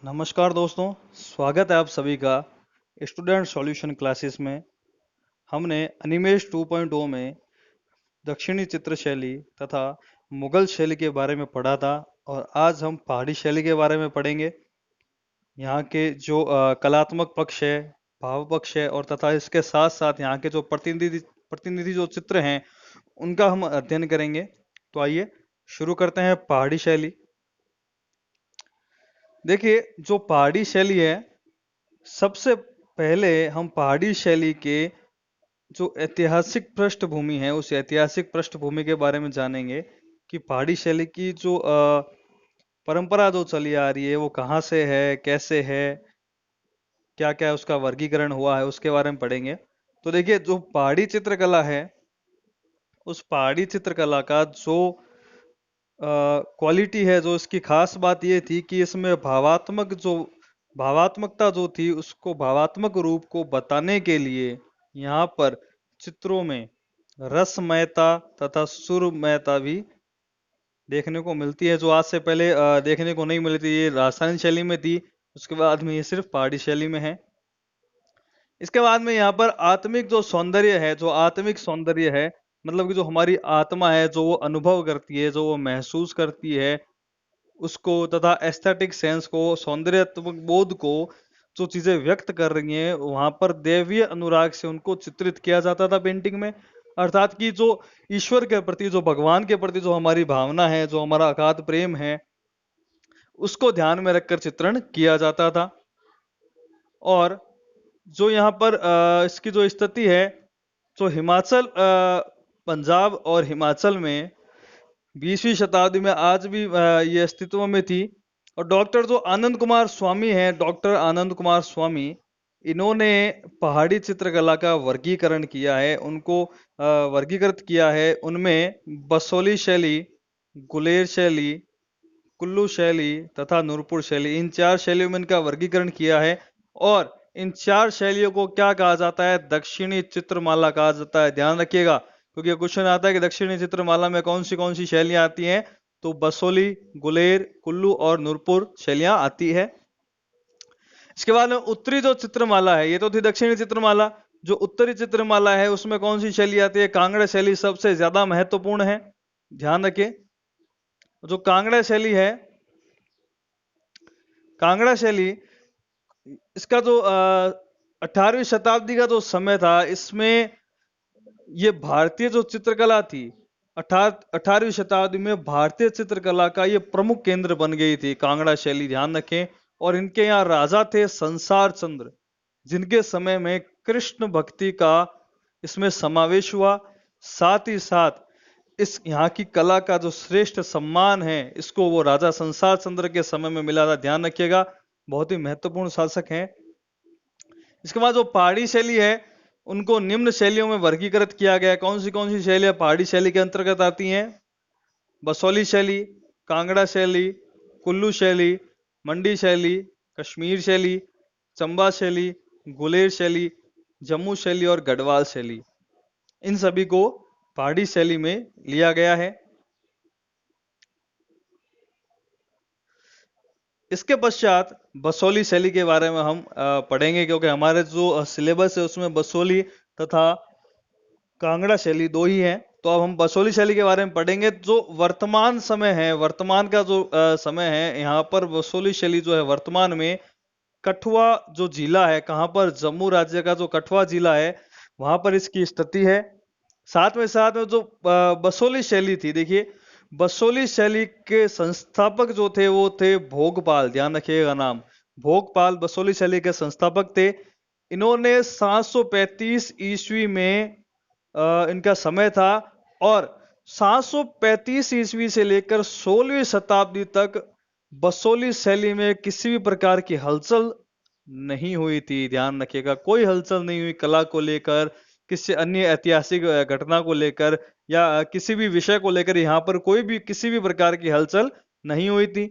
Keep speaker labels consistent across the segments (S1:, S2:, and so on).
S1: नमस्कार दोस्तों, स्वागत है आप सभी का स्टूडेंट सॉल्यूशन क्लासेस में। हमने एनिमेश 2.0 में दक्षिणी चित्र शैली तथा मुगल शैली के बारे में पढ़ा था और आज हम पहाड़ी शैली के बारे में पढ़ेंगे। यहाँ के जो कलात्मक पक्ष है, भाव पक्ष है और तथा इसके साथ साथ यहाँ के जो प्रतिनिधि प्रतिनिधि जो चित्र हैं उनका हम अध्ययन करेंगे। तो आइए शुरू करते हैं पहाड़ी शैली। देखिए, जो पहाड़ी शैली है, सबसे पहले हम पहाड़ी शैली के जो ऐतिहासिक पृष्ठभूमि है उस ऐतिहासिक पृष्ठभूमि के बारे में जानेंगे कि पहाड़ी शैली की जो परंपरा जो चली आ रही है वो कहाँ से है, कैसे है, क्या क्या उसका वर्गीकरण हुआ है, उसके बारे में पढ़ेंगे। तो देखिए, जो पहाड़ी चित्रकला है उस पहाड़ी चित्रकला का जो क्वालिटी है, जो इसकी खास बात ये थी कि इसमें भावात्मकता जो थी उसको भावात्मक रूप को बताने के लिए यहाँ पर चित्रों में रसमयता तथा सुरमयता भी देखने को मिलती है, जो आज से पहले देखने को नहीं मिली थी। ये राजस्थानी शैली में थी, उसके बाद में ये सिर्फ पहाड़ी शैली में है। इसके बाद में यहाँ पर आत्मिक जो सौंदर्य है, जो आत्मिक सौंदर्य है, मतलब कि जो हमारी आत्मा है, जो वो अनुभव करती है, जो वो महसूस करती है उसको, तथा एस्थेटिक सेंस को, सौंदर्यात्मक बोध को, जो चीजें व्यक्त कर रही हैं वहां पर दैवीय अनुराग से उनको चित्रित किया जाता था पेंटिंग में। अर्थात कि जो ईश्वर के प्रति, जो भगवान के प्रति जो हमारी भावना है, जो हमारा अगाध प्रेम है, उसको ध्यान में रखकर चित्रण किया जाता था। और जो यहाँ पर इसकी जो स्थिति है, जो हिमाचल, पंजाब और हिमाचल में 20वीं शताब्दी में आज भी ये अस्तित्व में थी। और डॉक्टर जो आनंद कुमार स्वामी हैं, डॉक्टर आनंद कुमार स्वामी, इन्होंने पहाड़ी चित्रकला का वर्गीकरण किया है, उनको वर्गीकृत किया है। उनमें बसोली शैली, गुलेर शैली, कुल्लू शैली तथा नूरपुर शैली, इन चार शैलियों में इनका वर्गीकरण किया है। और इन चार शैलियों को क्या कहा जाता है? दक्षिणी चित्रमाला कहा जाता है। ध्यान रखिएगा, क्योंकि क्वेश्चन आता है कि दक्षिणी चित्रमाला में कौन सी शैलियां आती हैं, तो बसोली, गुलेर, कुल्लू और नूरपुर शैलियां आती है। इसके बाद में उत्तरी जो चित्रमाला है, ये तो थी दक्षिणी चित्रमाला। जो उत्तरी चित्रमाला है उसमें कौन सी शैली आती है? कांगड़ा शैली सबसे ज्यादा महत्वपूर्ण है, ध्यान रखिए। जो कांगड़ा शैली है, कांगड़ा शैली, इसका जो 18वीं शताब्दी का जो समय था, इसमें ये भारतीय जो चित्रकला थी, 18वीं शताब्दी में भारतीय चित्रकला का ये प्रमुख केंद्र बन गई थी कांगड़ा शैली, ध्यान रखें। और इनके यहाँ राजा थे संसार चंद्र, जिनके समय में कृष्ण भक्ति का इसमें समावेश हुआ। साथ ही साथ इस यहाँ की कला का जो श्रेष्ठ सम्मान है, इसको वो राजा संसार चंद्र के समय में मिला था, ध्यान रखिएगा। बहुत ही महत्वपूर्ण शासक हैं। इसके बाद जो पहाड़ी शैली है, उनको निम्न शैलियों में वर्गीकृत किया गया है। कौन सी शैलियां पहाड़ी शैली के अंतर्गत आती हैं? बसोली शैली, कांगड़ा शैली, कुल्लू शैली, मंडी शैली, कश्मीर शैली, चंबा शैली, गुलेर शैली, जम्मू शैली और गढ़वाल शैली, इन सभी को पहाड़ी शैली में लिया गया है। इसके पश्चात बसोली शैली के बारे में हम पढ़ेंगे, क्योंकि हमारे जो सिलेबस है उसमें बसोली तथा कांगड़ा शैली दो ही है। तो अब हम बसोली शैली के बारे में पढ़ेंगे। जो वर्तमान समय है, वर्तमान का जो समय है, यहाँ पर बसोली शैली जो है वर्तमान में कठुआ जो जिला है, कहाँ पर? जम्मू राज्य का जो कठुआ जिला है, वहां पर इसकी स्थिति है। साथ में जो बसोली शैली थी, देखिए, बसोली शैली के संस्थापक जो थे वो थे भोगपाल, ध्यान रखिएगा नाम। भोगपाल बसोली शैली के संस्थापक थे। इन्होंने 735 ईस्वी में इनका समय था। और 735 ईस्वी से लेकर 16वीं शताब्दी तक बसोली शैली में किसी भी प्रकार की हलचल नहीं हुई थी, ध्यान रखिएगा। कोई हलचल नहीं हुई कला को लेकर, किसी अन्य ऐतिहासिक घटना को लेकर या किसी भी विषय को लेकर, यहाँ पर कोई भी किसी भी प्रकार की हलचल नहीं हुई थी।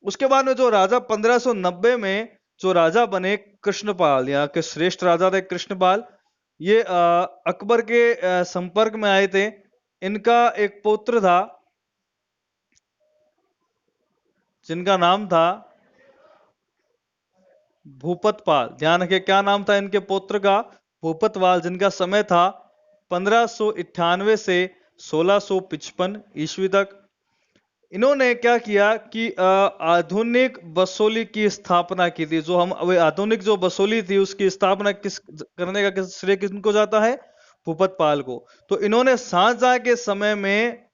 S1: उसके बाद में जो राजा 1590 में जो राजा बने कृष्णपाल, यहाँ के श्रेष्ठ राजा थे कृष्णपाल, ये अकबर के संपर्क में आए थे। इनका एक पुत्र था जिनका नाम था भूपतपाल, ध्यान रखिए क्या नाम था इनके पुत्र का, भूपतपाल, जिनका समय था 1598 से 1655 ईस्वी तक। इन्होंने क्या किया कि आधुनिक वसूली की स्थापना की थी। जो हम अभी आधुनिक जो वसूली थी उसकी स्थापना किस करने का श्रेय किनको जाता है? भूपतपाल को। तो इन्होंने शाहजहां के समय में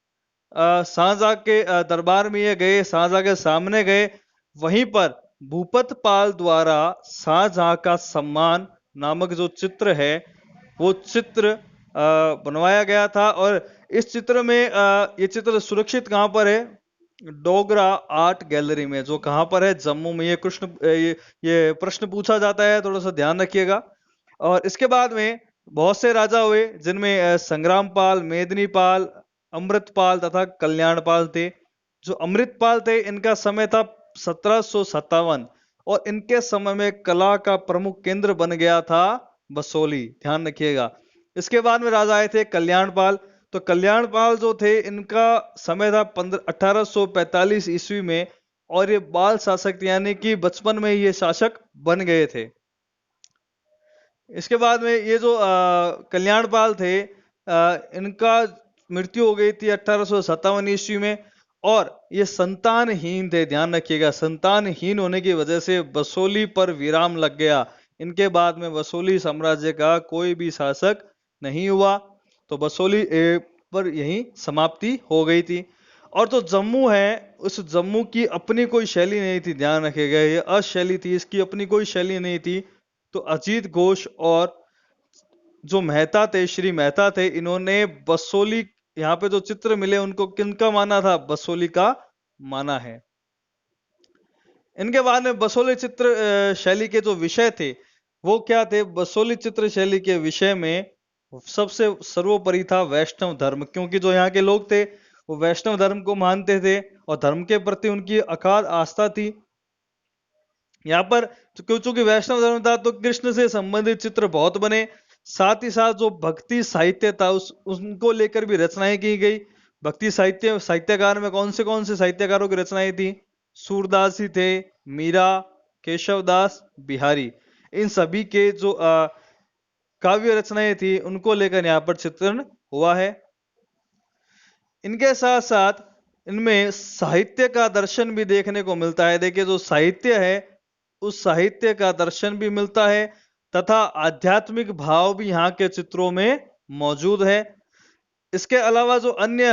S1: शाहजहां के दरबार में ये गए, शाहजहां के सामने गए, वहीं पर भूपतपाल द्वारा शाहजहां का सम्मान नामक जो चित्र है वो चित्र बनवाया गया था। और इस चित्र में ये चित्र सुरक्षित कहां पर है? डोगरा आर्ट गैलरी में, जो कहां पर है? जम्मू में। ये प्रश्न पूछा जाता है, थोड़ा सा ध्यान रखिएगा। और इसके बाद में बहुत से राजा हुए, जिनमें संग्रामपाल, मेदिनीपाल, अमृतपाल तथा कल्याणपाल थे। जो अमृतपाल थे इनका समय था 1757, और इनके समय में कला का प्रमुख केंद्र बन गया था बसोली, ध्यान रखिएगा। इसके बाद में राजा आए थे कल्याणपाल। तो कल्याणपाल जो थे इनका समय था 1845 ईस्वी में, और ये बाल शासक यानी कि बचपन में ये शासक बन गए थे। इसके बाद में ये जो कल्याणपाल थे इनका मृत्यु हो गई थी 1857 ईस्वी में, और ये संतानहीन थे, ध्यान रखिएगा। संतानहीन होने की वजह से बसोली पर विराम लग गया। इनके बाद में बसोली साम्राज्य का कोई भी शासक नहीं हुआ, तो बसोली पर यही समाप्ति हो गई थी। और जो जम्मू है, उस जम्मू की अपनी कोई शैली नहीं थी, ध्यान रखिएगा। ये अशैली थी, इसकी अपनी कोई शैली नहीं थी। तो अजीत घोष और जो मेहता थे, श्री मेहता थे, इन्होंने बसोली, यहाँ पे जो चित्र मिले उनको किनका माना था? बसोली का माना है। इनके बाद में बसोली चित्र शैली के जो विषय थे वो क्या थे? बसोली चित्र शैली के विषय में सबसे सर्वोपरि था वैष्णव धर्म, क्योंकि जो यहाँ के लोग थे वो वैष्णव धर्म को मानते थे और धर्म के प्रति उनकी अगाध आस्था थी। यहाँ पर चूंकि वैष्णव धर्म था तो कृष्ण से संबंधित चित्र बहुत बने। साथ ही साथ जो भक्ति साहित्य था उनको लेकर भी रचनाएं की गई। भक्ति साहित्यकार में कौन से साहित्यकारों की रचनाएं थी? सूरदास जी थे, मीरा, केशवदास, बिहारी। इन सभी के जो काव्य रचनाएं थी उनको लेकर यहाँ पर चित्रण हुआ है। इनके साथ साथ इनमें साहित्य का दर्शन भी देखने को मिलता है। देखिए जो साहित्य है उस साहित्य का दर्शन भी मिलता है, तथा आध्यात्मिक भाव भी यहाँ के चित्रों में मौजूद है। इसके अलावा जो अन्य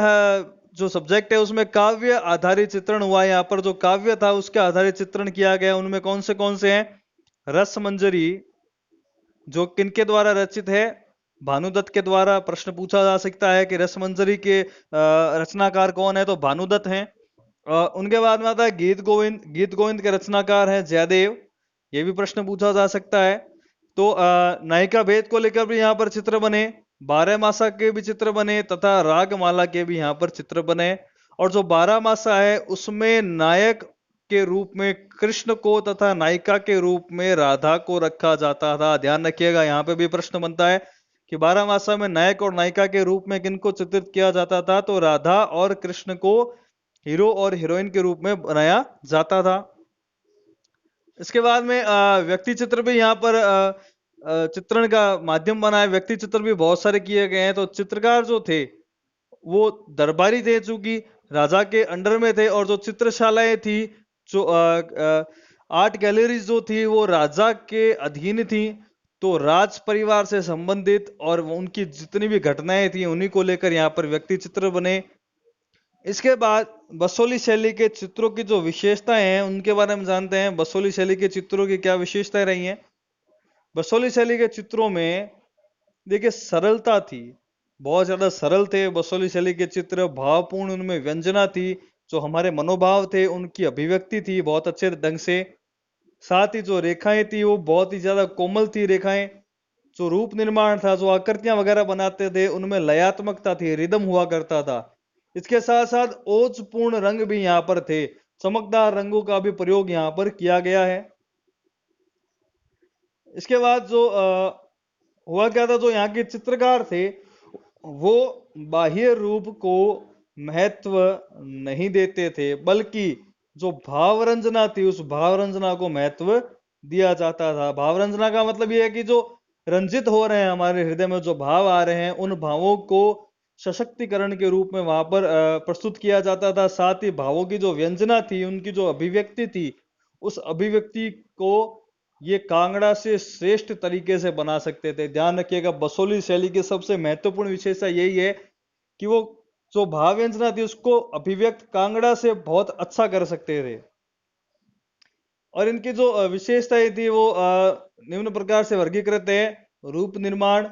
S1: जो सब्जेक्ट है उसमें काव्य आधारित चित्रण हुआ। यहाँ पर जो काव्य था उसके आधारित चित्रण किया गया। उनमें कौन से हैं? रसमंजरी, जो किनके द्वारा रचित है? भानुदत्त के द्वारा। प्रश्न पूछा जा सकता है कि रसमंजरी के रचनाकार कौन है? तो भानुदत्त हैं। उनके बाद में आता है गीत गोविंद। गीत गोविंद के रचनाकार हैं जयदेव। ये भी प्रश्न पूछा जा सकता है। तो नायिका भेद को लेकर भी यहाँ पर चित्र बने, बारह मासा के भी चित्र बने, तथा रागमाला के भी यहाँ पर चित्र बने। और जो बारह मासा है उसमें नायक के रूप में कृष्ण को तथा नायिका के रूप में राधा को रखा जाता था। ध्यान रखिएगा, यहाँ पे भी प्रश्न बनता है कि बारह मासा में नायक और नायिका के रूप में किनको चित्रित किया जाता था? तो राधा और कृष्ण को हीरो और हीरोइन के रूप में बनाया जाता था। इसके बाद में व्यक्ति चित्र भी यहाँ पर चित्रण का माध्यम बना है। व्यक्ति चित्र भी बहुत सारे किए गए हैं। तो चित्रकार जो थे वो दरबारी थे, चूंकि राजा के अंडर में थे, और जो चित्रशालाएं थी, जो आर्ट गैलरीज जो थी वो राजा के अधीन थी। तो राज परिवार से संबंधित और उनकी जितनी भी घटनाएं थी उन्हीं को लेकर यहाँ पर व्यक्ति चित्र बने। इसके बाद बसोली शैली के चित्रों की जो विशेषताएं हैं उनके बारे में जानते हैं। बसोली शैली के चित्रों की क्या विशेषताएं रही हैं? बसोली शैली के चित्रों में देखिए सरलता थी, बहुत ज्यादा सरल थे बसोली शैली के चित्र। भावपूर्ण उनमें व्यंजना थी, जो हमारे मनोभाव थे उनकी अभिव्यक्ति थी बहुत अच्छे ढंग से। साथ ही जो रेखाएं थी वो बहुत ही ज्यादा कोमल थी रेखाएं। जो रूप निर्माण था, जो आकृतियां वगैरह बनाते थे उनमें लयात्मकता थी, रिदम हुआ करता था। इसके साथ साथ ओजपूर्ण रंग भी यहाँ पर थे, चमकदार रंगों का भी प्रयोग यहाँ पर किया गया है। इसके बाद जो हुआ क्या था, जो यहाँ के चित्रकार थे वो बाह्य रूप को महत्व नहीं देते थे, बल्कि जो भावरंजना थी उस भावरंजना को महत्व दिया जाता था। भाव रंजना का मतलब ये है कि जो रंजित हो रहे हैं, हमारे हृदय में जो भाव आ रहे हैं, उन भावों को सशक्तिकरण के रूप में वहां पर प्रस्तुत किया जाता था। साथ ही भावों की जो व्यंजना थी, उनकी जो अभिव्यक्ति थी, उस अभिव्यक्ति को ये कांगड़ा से श्रेष्ठ तरीके से बना सकते थे। ध्यान रखिएगा, बसोली शैली की सबसे महत्वपूर्ण विशेषता यही है कि वो जो भाव व्यंजना थी उसको अभिव्यक्त कांगड़ा से बहुत अच्छा कर सकते थे। और इनकी जो विशेषताएं थी वो निम्न प्रकार से वर्गीकृत है: रूप निर्माण,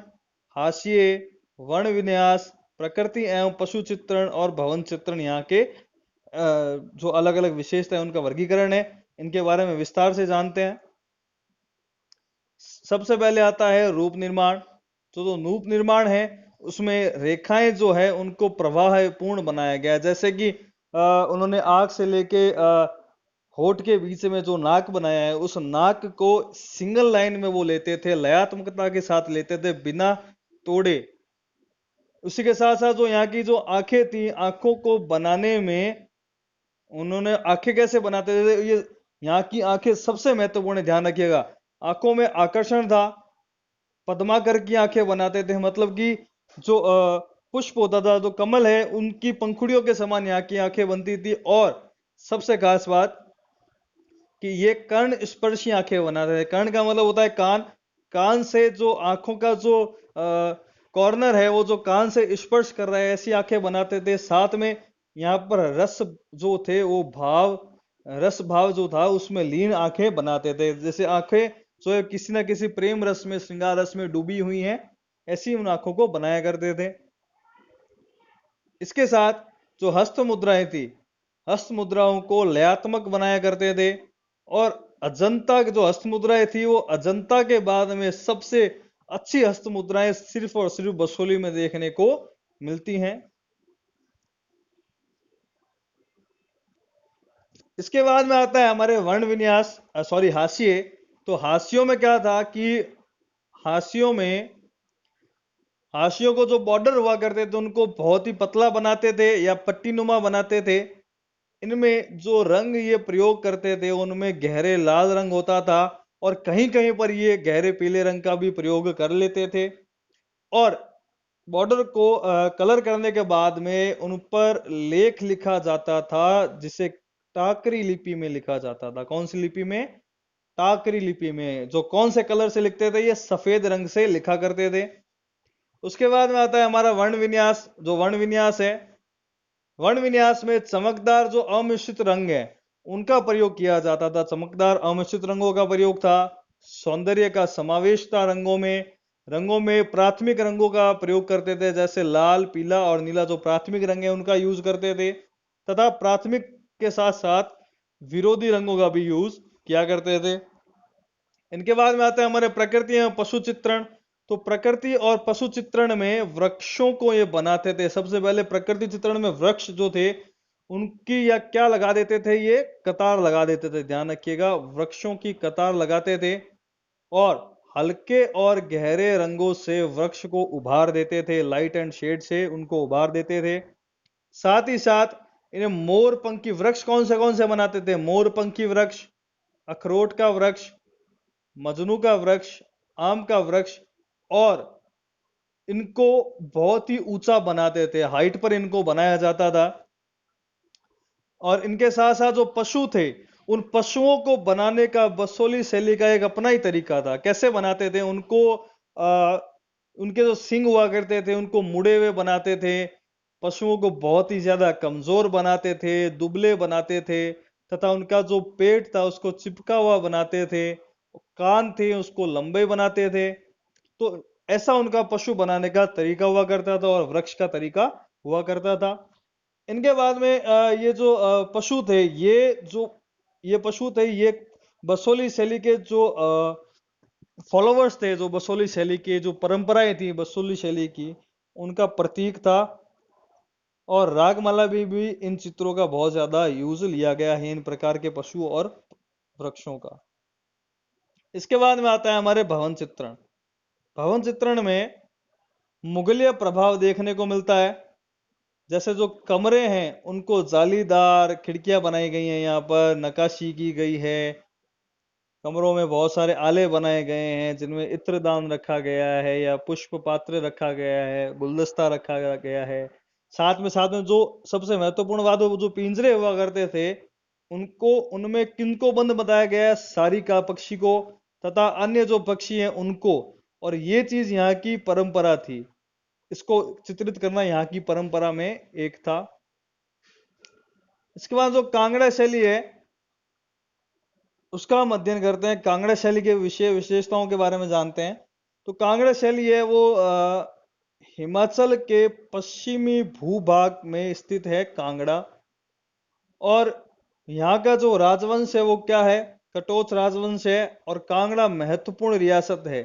S1: हाशिए, वर्ण विन्यास, प्रकृति एवं पशु चित्रण और भवन चित्रण। यहाँ के जो अलग अलग विशेषता है उनका वर्गीकरण है। इनके बारे में विस्तार से जानते हैं। सबसे पहले आता है रूप निर्माण। तो जो रूप निर्माण है उसमें रेखाएं जो है उनको प्रवाह पूर्ण बनाया गया है। जैसे कि उन्होंने आंख से लेके होठ के बीच में जो नाक बनाया है, उस नाक को सिंगल लाइन में वो लेते थे, लयात्मकता के साथ लेते थे, बिना तोड़े। उसी के साथ साथ जो यहाँ की जो आंखें थी, आंखों को बनाने में उन्होंने आंखें कैसे बनाते थे, ये यहाँ की आंखें सबसे महत्वपूर्ण है, ध्यान रखिएगा। आंखों में आकर्षण था, पद्माकर की आंखें बनाते थे। मतलब कि जो पुष्प होता था, जो कमल है, उनकी पंखुड़ियों के समान यहाँ की आंखें बनती थी। और सबसे खास बात कि ये कर्ण स्पर्शी आंखें बनाते थे। कर्ण का मतलब होता है कान। कान से जो आंखों का जो कॉर्नर है, वो जो कान से स्पर्श कर रहा है, ऐसी आंखें बनाते थे। साथ में यहाँ पर रस जो थे, वो भाव, रस भाव जो था उसमें लीन आंखें बनाते थे। जैसे आंखें जो है किसी ना किसी प्रेम रस में, श्रृंगार रस में डूबी हुई हैं, ऐसी उन आंखों को बनाया करते थे। इसके साथ जो हस्त मुद्राएं थी, हस्त मुद्राओं को लयात्मक बनाया करते थे। और अजंता की जो हस्त मुद्राएं थी, वो अजंता के बाद में सबसे अच्छी हस्त मुद्राएं सिर्फ और सिर्फ बसोली में देखने को मिलती हैं। इसके बाद में आता है हमारे वर्ण विन्यास, सॉरी, हाशिए। तो हाशियों में क्या था कि हाशियों में, हाशियों को जो बॉर्डर हुआ करते थे उनको बहुत ही पतला बनाते थे या पट्टीनुमा बनाते थे। इनमें जो रंग ये प्रयोग करते थे उनमें गहरे लाल रंग होता था, और कहीं कहीं पर ये गहरे पीले रंग का भी प्रयोग कर लेते थे। और बॉर्डर को कलर करने के बाद में उन पर लेख लिखा जाता था, जिसे टाकरी लिपि में लिखा जाता था। कौन सी लिपि में? टाकरी लिपि में। जो कौन से कलर से लिखते थे? ये सफेद रंग से लिखा करते थे। उसके बाद में आता है हमारा वर्ण विन्यास। जो वर्ण विन्यास है, वर्ण विन्यास में चमकदार जो अमिश्रित रंग है उनका प्रयोग किया जाता था। चमकदार अमिश्रित रंगों का प्रयोग था। सौंदर्य का समावेश था रंगों में। रंगों में प्राथमिक रंगों का प्रयोग करते थे, जैसे लाल, पीला और नीला जो प्राथमिक रंग है उनका यूज करते थे। तथा प्राथमिक के साथ साथ विरोधी रंगों का भी यूज किया करते थे। इनके बाद में आता है हमारे प्रकृति एवं पशु चित्रण। तो प्रकृति और पशु चित्रण में वृक्षों को ये बनाते थे। सबसे पहले प्रकृति चित्रण में वृक्ष जो थे उनकी या क्या लगा देते थे, ये कतार लगा देते थे। ध्यान रखिएगा, वृक्षों की कतार लगाते थे और हल्के और गहरे रंगों से वृक्ष को उभार देते थे, लाइट एंड शेड से उनको उभार देते थे। साथ ही साथ इन्हें मोरपंखी वृक्ष कौन से बनाते थे? मोरपंखी वृक्ष, अखरोट का वृक्ष, मजनू का वृक्ष, आम का वृक्ष, और इनको बहुत ही ऊंचा बनाते थे, हाइट पर इनको बनाया जाता था। और इनके साथ साथ जो पशु थे, उन पशुओं को बनाने का बसोली शैली का एक अपना ही तरीका था। कैसे बनाते थे उनको? उनके जो सिंग हुआ करते थे उनको मुड़े हुए बनाते थे। पशुओं को बहुत ही ज्यादा कमजोर बनाते थे, दुबले बनाते थे। तथा उनका जो पेट था उसको चिपका हुआ बनाते थे। कान थे उसको लंबे बनाते थे। तो ऐसा उनका पशु बनाने का तरीका हुआ करता था और वृक्ष का तरीका हुआ करता था। इनके बाद में ये जो पशु थे, ये पशु थे, ये बसोली शैली के जो फॉलोवर्स थे, जो बसोली शैली के जो परंपराएं थी बसोली शैली की, उनका प्रतीक था। और रागमाला भी इन चित्रों का बहुत ज्यादा यूज लिया गया है, इन प्रकार के पशु और वृक्षों का। इसके बाद में आता है हमारे भवन चित्रण। भवन चित्रण में मुगलिय प्रभाव देखने को मिलता है। जैसे जो कमरे हैं उनको जालीदार खिड़कियां बनाई गई हैं, यहाँ पर नक्काशी की गई है। कमरों में बहुत सारे आले बनाए गए हैं जिनमें इत्रदान रखा गया है या पुष्प पात्र रखा गया है, गुलदस्ता रखा गया है। साथ में जो सबसे महत्वपूर्ण बात है, वो जो पिंजरे हुआ करते थे, उनको उनमें किनको बंद बताया गया है? सारिका पक्षी को तथा अन्य जो पक्षी हैं उनको। और ये चीज यहाँ की परंपरा थी, इसको चित्रित करना यहाँ की परंपरा में एक था। इसके बाद जो कांगड़ा शैली है उसका हम अध्ययन करते हैं। कांगड़ा शैली के विषय विशेषताओं के बारे में जानते हैं। तो कांगड़ा शैली है वो हिमाचल के पश्चिमी भूभाग में स्थित है कांगड़ा। और यहाँ का जो राजवंश है वो क्या है? कटोच राजवंश है। और कांगड़ा महत्वपूर्ण रियासत है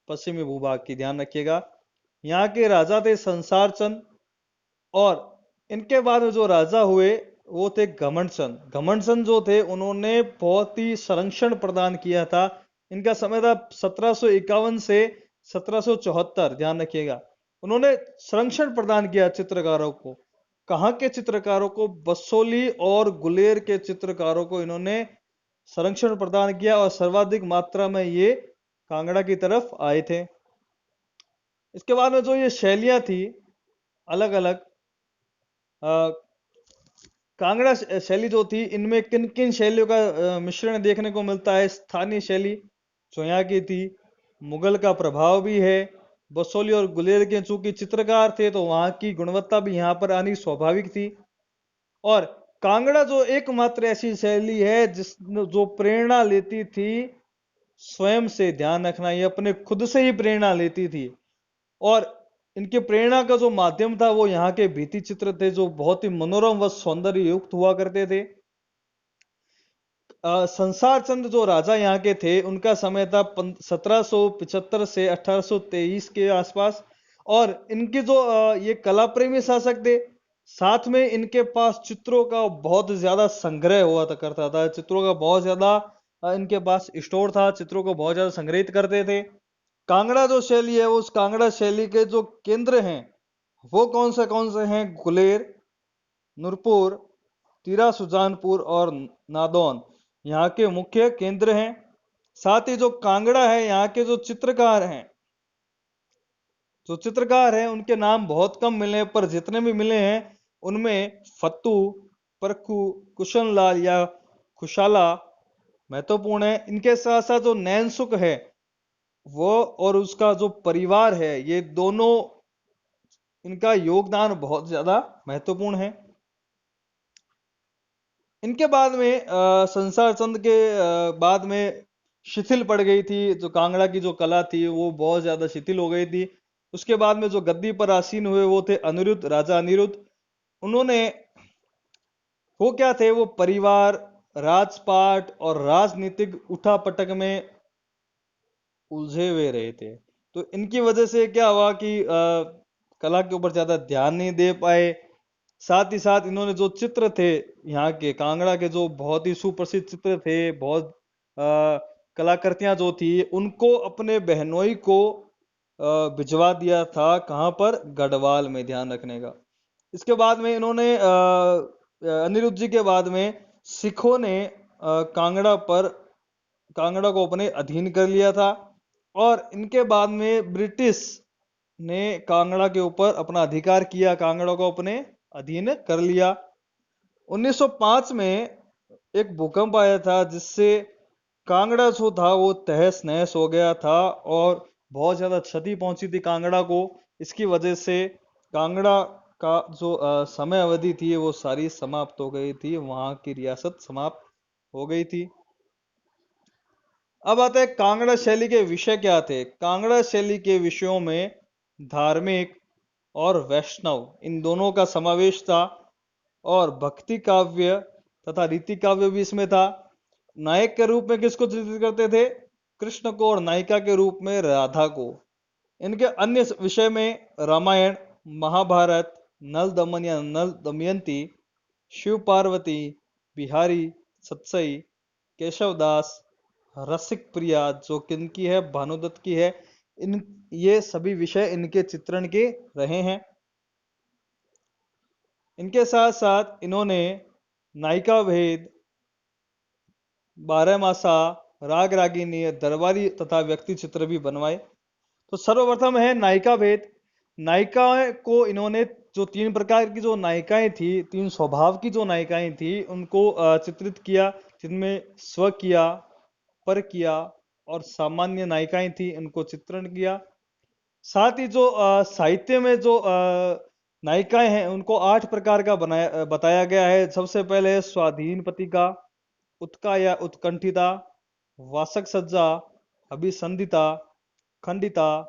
S1: पश्चिमी भूभाग की, ध्यान रखिएगा। यहाँ के राजा थे संसार चंद, और इनके बाद में जो राजा हुए वो थे घमंड चंद। घमंड चंद जो थे उन्होंने बहुत ही संरक्षण प्रदान किया था। इनका समय था 1751 से 1774, ध्यान रखिएगा। उन्होंने संरक्षण प्रदान किया चित्रकारों को। कहाँ के चित्रकारों को? बसोली और गुलेर के चित्रकारों को इन्होंने संरक्षण प्रदान किया, और सर्वाधिक मात्रा में ये कांगड़ा की तरफ आए थे। इसके बाद में जो ये शैलियां थी अलग अलग, कांगड़ा शैली जो थी, इनमें किन किन शैलियों का मिश्रण देखने को मिलता है? स्थानीय शैली जो यहाँ की थी, मुगल का प्रभाव भी है, बसोली और गुलेर के चूंकि चित्रकार थे तो वहां की गुणवत्ता भी यहाँ पर आनी स्वाभाविक थी। और कांगड़ा जो एकमात्र ऐसी शैली है जिस जो प्रेरणा लेती थी स्वयं से, ध्यान रखना, ये अपने खुद से ही प्रेरणा लेती थी। और इनके प्रेरणा का जो माध्यम था वो यहाँ के भित्ति चित्र थे, जो बहुत ही मनोरम व सौंदर्य युक्त हुआ करते थे। संसार चंद जो राजा यहाँ के थे उनका समय था 1775 से 1823 के आसपास। और इनके जो ये कला प्रेमी शासक थे, साथ में इनके पास चित्रों का बहुत ज्यादा संग्रह हुआ था करता था। चित्रों का बहुत ज्यादा इनके पास स्टोर था, चित्रों को बहुत ज्यादा संग्रहित करते थे। कांगड़ा जो शैली है, उस कांगड़ा शैली के जो केंद्र हैं वो कौन से हैं? गुलेर, नूरपुर, तीरा सुजानपुर और नादौन यहाँ के मुख्य केंद्र हैं। साथ ही जो कांगड़ा है, यहाँ के जो चित्रकार हैं उनके नाम बहुत कम मिले, पर जितने भी मिले हैं उनमें फत्तू, परखू, कुशन लाल या खुशाला महत्वपूर्ण है। इनके साथ साथ जो नैनसुख है वो और उसका जो परिवार है, ये दोनों, इनका योगदान बहुत ज्यादा महत्वपूर्ण है। इनके बाद में संसार चंद के बाद में शिथिल पड़ गई थी जो कांगड़ा की जो कला थी, वो बहुत ज्यादा शिथिल हो गई थी। उसके बाद में जो गद्दी पर आसीन हुए वो थे अनिरुद्ध, राजा अनिरुद्ध। उन्होंने, वो क्या थे? वो परिवार, राजपाट और राजनीतिक उठापटक में उलझे हुए रहे थे। तो इनकी वजह से क्या हुआ कि कला के ऊपर ज्यादा ध्यान नहीं दे पाए। साथ ही साथ इन्होंने जो चित्र थे यहाँ के कांगड़ा के, जो बहुत ही सुप्रसिद्ध चित्र थे, बहुत कलाकृतियां जो थी, उनको अपने बहनोई को भिजवा दिया था। कहाँ पर? गढ़वाल में, ध्यान रखने का। इसके बाद में इन्होंने अनिरुद्ध जी के बाद में सिखों ने कांगड़ा को अपने अधीन कर लिया था। और इनके बाद में ब्रिटिश ने कांगड़ा के ऊपर अपना अधिकार किया, कांगड़ा को अपने अधीन कर लिया। 1905 में एक भूकंप आया था जिससे कांगड़ा जो था वो तहस नहस हो गया था, और बहुत ज्यादा क्षति पहुंची थी कांगड़ा को। इसकी वजह से कांगड़ा का जो समय अवधि थी वो सारी समाप्त हो गई थी, वहां की रियासत समाप्त हो गई थी। अब आते हैं कांगड़ा शैली के विषय क्या थे। कांगड़ा शैली के विषयों में धार्मिक और वैष्णव, इन दोनों का समावेश था। और भक्ति काव्य तथा रीति काव्य भी इसमें था। नायक के रूप में किसको चित्रित करते थे? कृष्ण को। और नायिका के रूप में राधा को। इनके अन्य विषय में रामायण, महाभारत, नल दमन या नल दमयंती, शिव पार्वती, बिहारी, सतसई, केशवदास, रसिक प्रिया जो किनकी है? भानुदत्त की है। इन ये सभी विषय इनके चित्रण के रहे हैं। इनके साथ साथ इन्होंने नायिका भेद, बारहमासा, राग रागिनी, दरबारी तथा व्यक्ति चित्र भी बनवाए। तो सर्वप्रथम है नायिका भेद। नायिका को इन्होंने जो तीन प्रकार की जो नायिकाएं थी, तीन स्वभाव की जो नायिकाएं थी, उनको चित्रित किया, जिनमें स्व किया, पर किया और सामान्य नायिकाएं थी, इनको चित्रण किया। साथ ही जो साहित्य में जो नायिकाएं हैं, उनको 8 प्रकार का बताया गया है। सबसे पहले है स्वाधीन पतिका, उत्का या उत्कंठिता, वासक सज्जा, अभिसंधिता, खंडिता,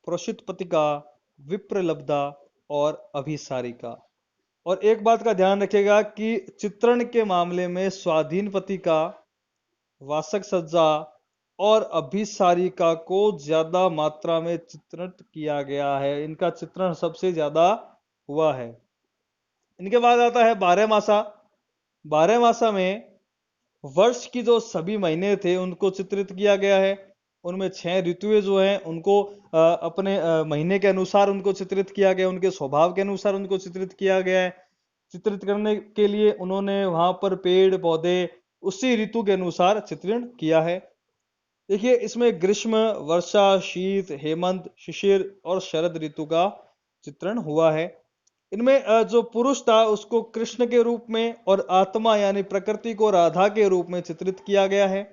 S1: प्रोषित पतिका, विप्रलब्धा और अभिसारिका। और एक बात का ध्यान रखिएगा कि चित्रण के मामले में स्वाधीन पतिका, वासक सज्जा और अभिसारिका को ज्यादा मात्रा में चित्रित किया गया है। इनका चित्रण सबसे ज्यादा हुआ है। इनके बाद आता है 12 मासा। 12 मासा में वर्ष की जो सभी महीने थे उनको चित्रित किया गया है। उनमें 6 ऋतुएं जो हैं उनको अपने महीने के अनुसार उनको चित्रित किया गया, उनके स्वभाव के अनुसार उनको चित्रित किया गया है। चित्रित करने के लिए उन्होंने वहां पर पेड़ पौधे उसी ऋतु के अनुसार चित्रण किया है। देखिए, इसमें ग्रीष्म, वर्षा, शीत, हेमंत, शिशिर और शरद ऋतु का चित्रण हुआ है। इनमें जो पुरुष था उसको कृष्ण के रूप में और आत्मा यानी प्रकृति को राधा के रूप में चित्रित किया गया है।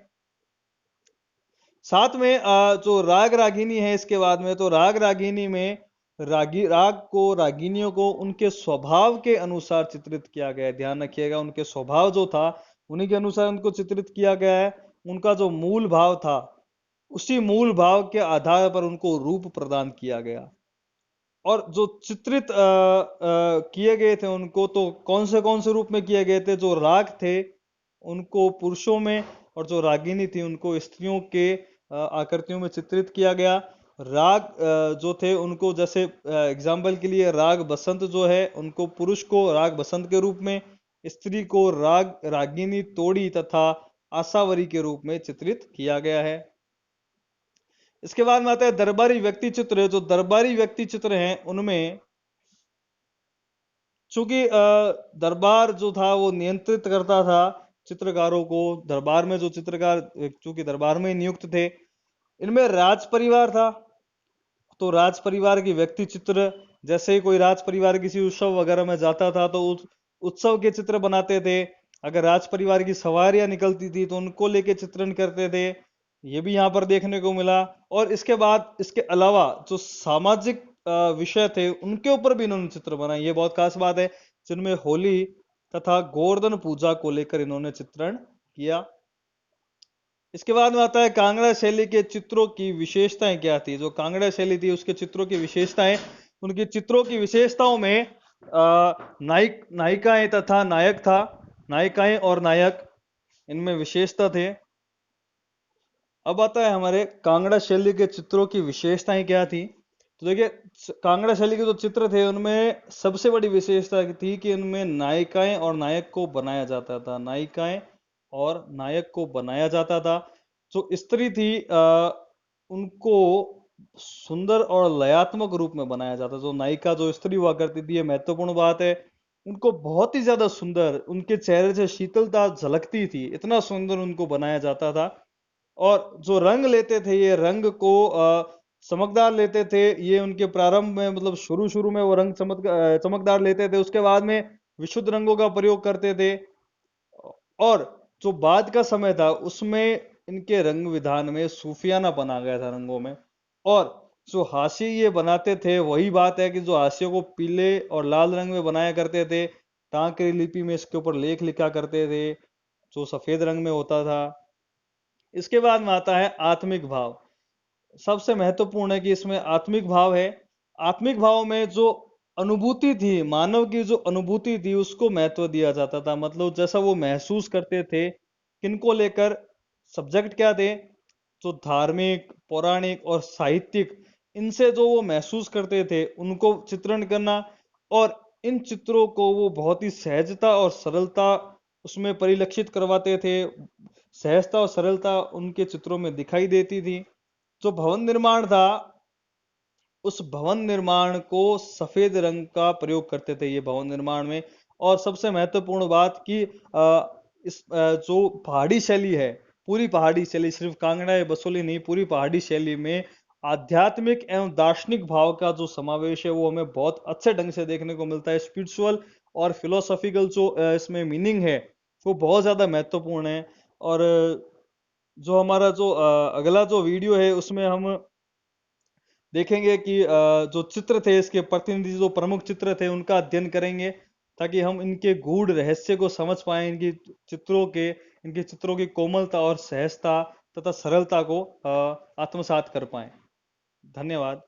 S1: साथ में जो राग रागिनी है, इसके बाद में तो राग रागिनी में राग को, रागिनियों को उनके स्वभाव के अनुसार चित्रित किया गया है। ध्यान रखिएगा, उनके स्वभाव जो था उन्हीं के अनुसार उनको चित्रित किया गया है। उनका जो मूल भाव था उसी मूल भाव के आधार पर उनको रूप प्रदान किया गया। और जो चित्रित किए गए थे उनको तो कौन से रूप में किए गए थे? जो राग थे उनको पुरुषों में और जो रागिनी थी उनको स्त्रियों के आकृतियों में चित्रित किया गया। राग जो थे उनको, जैसे एग्जाम्पल के लिए राग बसंत जो है, उनको पुरुष को राग बसंत के रूप में, स्त्री को राग रागिनी तोड़ी तथा आशावरी के रूप में चित्रित किया गया है। इसके बाद में आता है दरबारी व्यक्ति चित्र। जो दरबारी व्यक्ति चित्र हैं उनमें चूंकि दरबार जो था वो नियंत्रित करता था चित्रकारों को, दरबार में जो चित्रकार चूंकि दरबार में नियुक्त थे, इनमें राज परिवार था तो राज परिवार की व्यक्ति चित्र, जैसे ही कोई राज परिवार किसी उत्सव वगैरह में जाता था तो उस उत्सव के चित्र बनाते थे। अगर राज परिवार की सवारियां निकलती थी तो उनको लेके चित्रण करते थे। ये भी यहाँ पर देखने को मिला। और इसके बाद इसके अलावा जो सामाजिक विषय थे उनके ऊपर भी इन्होंने चित्र बनाए। ये बहुत खास बात है, जिनमें होली तथा गोवर्धन पूजा को लेकर इन्होंने चित्रण किया। इसके बाद में आता है कांगड़ा शैली के चित्रों की विशेषताएं क्या थी। जो कांगड़ा शैली थी उसके चित्रों की विशेषताएं, उनके चित्रों की विशेषताओं में नायिकाएं तथा नायक था। नायिकाएं और नायक, इनमें विशेषता थे। अब आता है हमारे कांगड़ा शैली के चित्रों की विशेषताएं क्या थी। तो देखिए, कांगड़ा शैली के जो चित्र थे उनमें सबसे बड़ी विशेषता थी कि उनमें नायिकाएं और नायक को बनाया जाता था। नायिकाएं और नायक को बनाया जाता था। जो स्त्री थी उनको सुंदर और लयात्मक रूप में बनाया जाता। जो नायिका, जो स्त्री हुआ करती थी, ये महत्वपूर्ण बात है, उनको बहुत ही ज्यादा सुंदर, उनके चेहरे से शीतलता झलकती थी, इतना सुंदर उनको बनाया जाता था। और जो रंग लेते थे, ये रंग को चमकदार लेते थे। ये उनके प्रारंभ में, मतलब शुरू शुरू में वो रंग चमकदार लेते थे। उसके बाद में विशुद्ध रंगों का प्रयोग करते थे। और जो बाद का समय था उसमें इनके रंग विधान में सूफियाना बना गया था रंगों में। और जो हाशिए ये बनाते थे, वही बात है कि जो हाशियों को पीले और लाल रंग में बनाया करते थे, टांकरी लिपि में इसके ऊपर लेख लिखा करते थे जो सफेद रंग में होता था। इसके बाद में आता है आत्मिक भाव। सबसे महत्वपूर्ण है कि इसमें आत्मिक भाव है। आत्मिक भाव में जो अनुभूति थी, मानव की जो अनुभूति थी, उसको महत्व दिया जाता था। मतलब जैसा वो महसूस करते थे, किनको लेकर, सब्जेक्ट क्या थे, जो धार्मिक, पौराणिक और साहित्यिक, इनसे जो वो महसूस करते थे उनको चित्रण करना। और इन चित्रों को वो बहुत ही सहजता और सरलता उसमें परिलक्षित करवाते थे। सहजता और सरलता उनके चित्रों में दिखाई देती थी। जो भवन निर्माण था, उस भवन निर्माण को सफेद रंग का प्रयोग करते थे ये भवन निर्माण में। और सबसे महत्वपूर्ण बात कि जो पहाड़ी शैली है, पूरी पहाड़ी शैली, सिर्फ कांगड़ा या बसोली नहीं, पूरी पहाड़ी शैली में आध्यात्मिक एवं दार्शनिक भाव का जो समावेश है वो हमें बहुत अच्छे ढंग से देखने को मिलता है। स्पिरिचुअल और फिलोसॉफिकल जो इसमें मीनिंग है वो बहुत ज़्यादा महत्वपूर्ण है। और जो हमारा जो अगला जो वीडियो है उसमें हम देखेंगे कि जो चित्र थे, इसके प्रतिनिधि जो प्रमुख चित्र थे उनका अध्ययन करेंगे, ताकि हम इनके गूढ़ रहस्य को समझ पाएं, इनके चित्रों की कोमलता और सहजता तथा सरलता को आत्मसात कर पाएं। धन्यवाद।